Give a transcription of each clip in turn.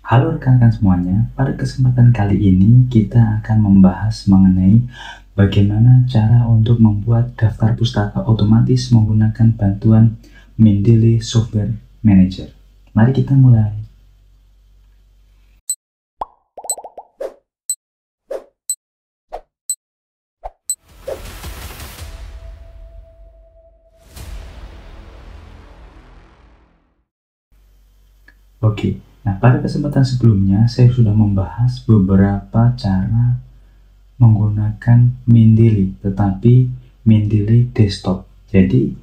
Halo rekan-rekan semuanya, pada kesempatan kali ini kita akan membahas mengenai bagaimana cara untuk membuat daftar pustaka otomatis menggunakan bantuan Mendeley Software Manager. Mari kita mulai. Oke. Nah, pada kesempatan sebelumnya saya sudah membahas beberapa cara menggunakan Mendeley, tetapi Mendeley Desktop. Jadi,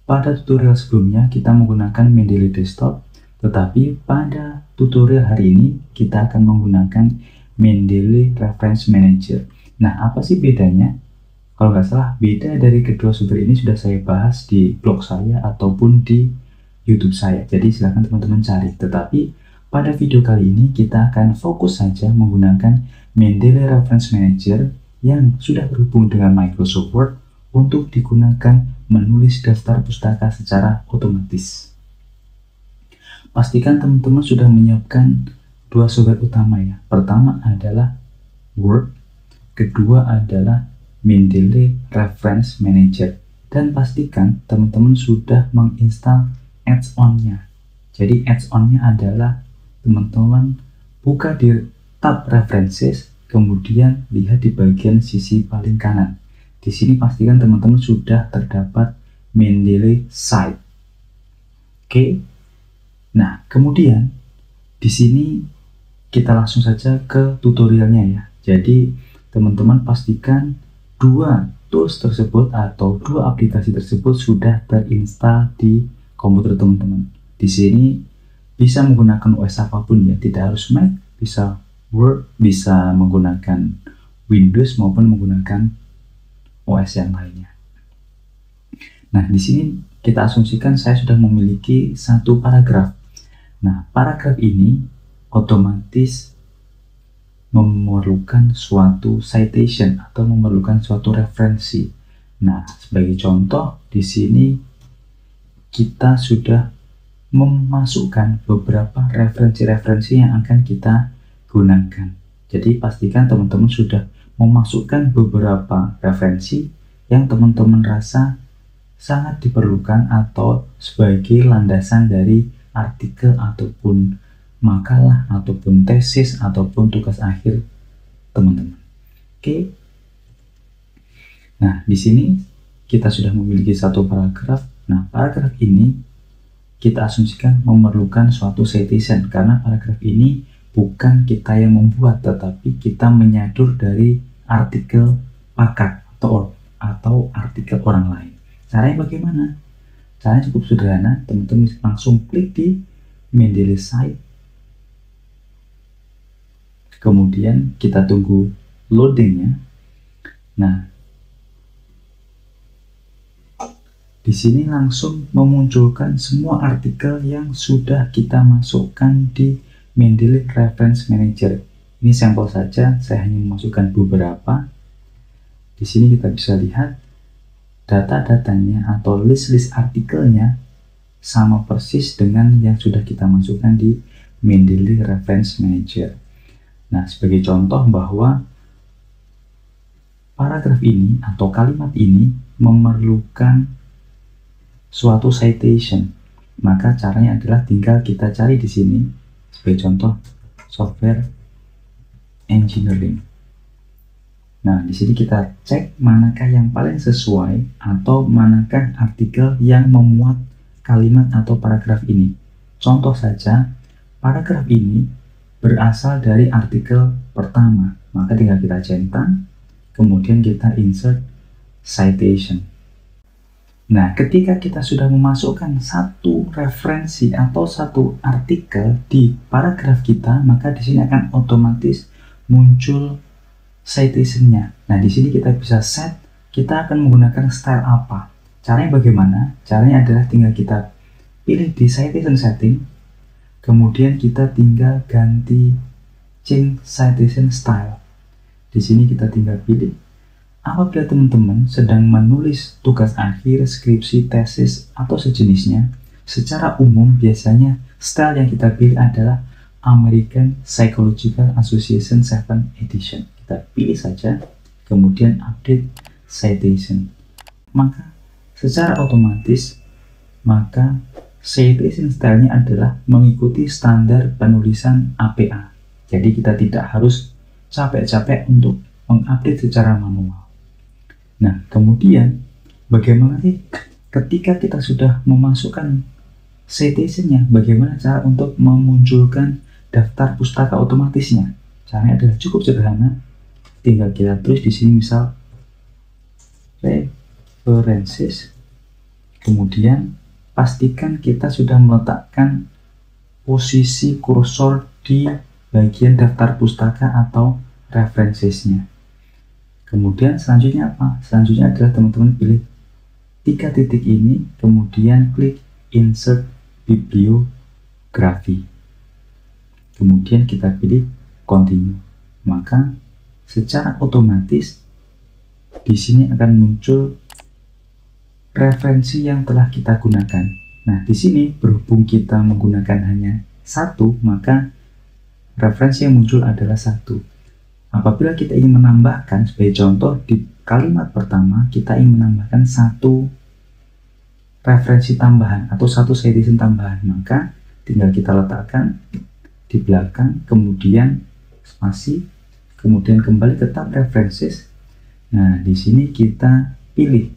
pada tutorial sebelumnya kita menggunakan Mendeley Desktop, tetapi pada tutorial hari ini kita akan menggunakan Mendeley Reference Manager. Nah, apa sih bedanya? Kalau nggak salah, beda dari kedua sumber ini sudah saya bahas di blog saya ataupun di YouTube saya. Jadi silahkan teman-teman cari. Tetapi pada video kali ini kita akan fokus saja menggunakan Mendeley Reference Manager yang sudah terhubung dengan Microsoft Word untuk digunakan menulis daftar pustaka secara otomatis. Pastikan teman-teman sudah menyiapkan dua software utama ya. Pertama adalah Word, kedua adalah Mendeley Reference Manager. Dan pastikan teman-teman sudah menginstal add-on-nya. Jadi add-on-nya adalah teman-teman buka di tab References, kemudian lihat di bagian sisi paling kanan. Di sini pastikan teman-teman sudah terdapat Mendeley Site. Oke. Nah, kemudian di sini kita langsung saja ke tutorialnya ya. Jadi teman-teman pastikan dua tools tersebut atau dua aplikasi tersebut sudah terinstall di komputer teman-teman. Di sini bisa menggunakan OS apapun ya, tidak harus Mac, bisa Word, bisa menggunakan Windows maupun menggunakan OS yang lainnya. Nah, di sini kita asumsikan saya sudah memiliki satu paragraf. Nah, paragraf ini otomatis memerlukan suatu citation atau memerlukan suatu referensi. Nah, sebagai contoh di sini kita sudah memasukkan beberapa referensi-referensi yang akan kita gunakan. Jadi pastikan teman-teman sudah memasukkan beberapa referensi yang teman-teman rasa sangat diperlukan atau sebagai landasan dari artikel ataupun makalah ataupun tesis ataupun tugas akhir teman-teman. Oke. Nah, di sini kita sudah memiliki satu paragraf. Nah, paragraf ini kita asumsikan memerlukan suatu citation karena paragraf ini bukan kita yang membuat, tetapi kita menyadur dari artikel pakar atau artikel orang lain. Caranya bagaimana? Caranya cukup sederhana, teman-teman langsung klik di Mendeley Site, kemudian kita tunggu loadingnya. Nah, di sini langsung memunculkan semua artikel yang sudah kita masukkan di Mendeley Reference Manager. Ini sampel saja, saya hanya memasukkan beberapa. Di sini kita bisa lihat data-datanya atau list-list artikelnya sama persis dengan yang sudah kita masukkan di Mendeley Reference Manager. Nah, sebagai contoh bahwa paragraf ini atau kalimat ini memerlukan suatu citation, maka caranya adalah tinggal kita cari di sini. Sebagai contoh, software engineering. Nah, di sini kita cek manakah yang paling sesuai atau manakah artikel yang memuat kalimat atau paragraf ini. Contoh saja, paragraf ini berasal dari artikel pertama, maka tinggal kita centang, kemudian kita insert citation. Nah, ketika kita sudah memasukkan satu referensi atau satu artikel di paragraf kita, maka di sini akan otomatis muncul citation-nya. Nah, di sini kita bisa set, kita akan menggunakan style apa. Caranya bagaimana? Caranya adalah tinggal kita pilih di citation setting, kemudian kita tinggal ganti change citation style. Di sini kita tinggal pilih. Apabila teman-teman sedang menulis tugas akhir, skripsi, tesis, atau sejenisnya, secara umum biasanya style yang kita pilih adalah American Psychological Association 7 Edition. Kita pilih saja, kemudian update citation. Maka secara otomatis, maka citation style-nya adalah mengikuti standar penulisan APA. Jadi kita tidak harus capek-capek untuk mengupdate secara manual. Nah, kemudian bagaimana sih ketika kita sudah memasukkan citation-nya, bagaimana cara untuk memunculkan daftar pustaka otomatisnya? Caranya adalah cukup sederhana. Tinggal kita tulis di sini misal references, kemudian pastikan kita sudah meletakkan posisi kursor di bagian daftar pustaka atau references-nya. Kemudian selanjutnya apa? Selanjutnya adalah teman-teman pilih 3 titik ini, kemudian klik insert bibliografi. Kemudian kita pilih continue. Maka secara otomatis di sini akan muncul referensi yang telah kita gunakan. Nah, di sini berhubung kita menggunakan hanya 1, maka referensi yang muncul adalah 1. Apabila kita ingin menambahkan, sebagai contoh di kalimat pertama kita ingin menambahkan 1 referensi tambahan atau 1 citation tambahan, maka tinggal kita letakkan di belakang, kemudian spasi, kemudian kembali ke tab references. Nah, di sini kita pilih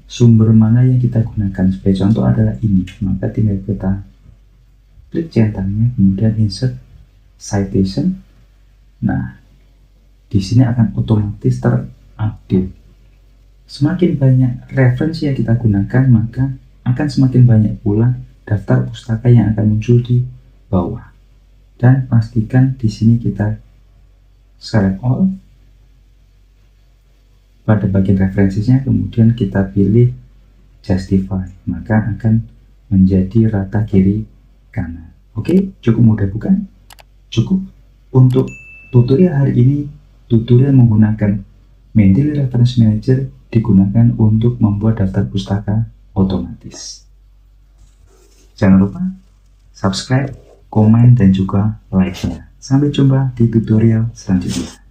sumber mana yang kita gunakan. Sebagai contoh adalah ini, maka tinggal kita klik centangnya, kemudian insert citation. Nah, di sini akan otomatis terupdate. Semakin banyak referensi yang kita gunakan, maka akan semakin banyak pula daftar pustaka yang akan muncul di bawah. Dan pastikan di sini kita select all pada bagian referensinya, kemudian kita pilih justify, maka akan menjadi rata kiri kanan. Oke, cukup mudah bukan? Cukup. Untuk tutorial hari ini, tutorial menggunakan Mendeley Reference Manager digunakan untuk membuat daftar pustaka otomatis. Jangan lupa subscribe, komen, dan juga like-nya. Sampai jumpa di tutorial selanjutnya.